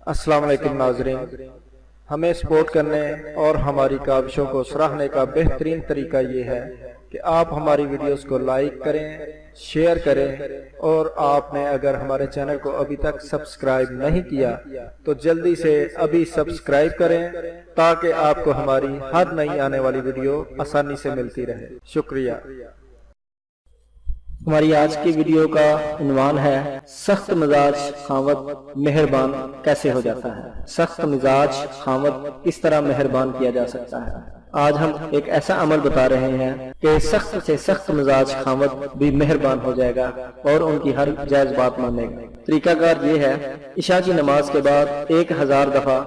अस्सलाम वालेकुम नाज़रीन, हमें सपोर्ट करने और हमारी काविशों को सराहने का बेहतरीन तरीका ये है कि आप हमारी वीडियोस को लाइक करें, शेयर करें और आपने अगर हमारे चैनल को अभी तक सब्सक्राइब नहीं किया तो जल्दी से अभी सब्सक्राइब करें ताकि आपको हमारी हर नई आने वाली वीडियो आसानी से मिलती रहे। शुक्रिया। हमारी आज की वीडियो का उन्वान है सख्त मिजाज खावत मेहरबान कैसे हो जाता है। सख्त मिजाज खावत किस तरह मेहरबान किया जा सकता है। आज हम एक ऐसा अमल बता रहे हैं कि सख्त से सख्त मिजाज खावत भी मेहरबान हो जाएगा और उनकी हर जायज बात मानेगा। तरीकाकार ये है, इशा की नमाज के बाद 1000 दफा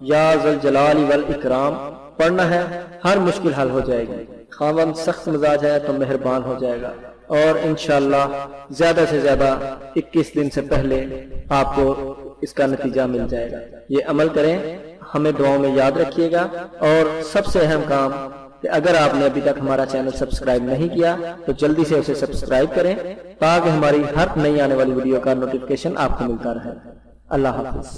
या ज़ल जलाल वल इकराम पढ़ना है, हर मुश्किल हल हो जाएगी। खावत सख्त मिजाज है तो मेहरबान हो जाएगा और इंशाअल्लाह ज्यादा से ज्यादा 21 दिन से पहले आपको इसका नतीजा मिल जाएगा। ये अमल करें, हमें दुआओं में याद रखिएगा। और सबसे अहम काम कि अगर आपने अभी तक हमारा चैनल सब्सक्राइब नहीं किया तो जल्दी से उसे सब्सक्राइब करें ताकि हमारी हर नई आने वाली वीडियो का नोटिफिकेशन आपको मिलता रहे। अल्लाह हाफिज।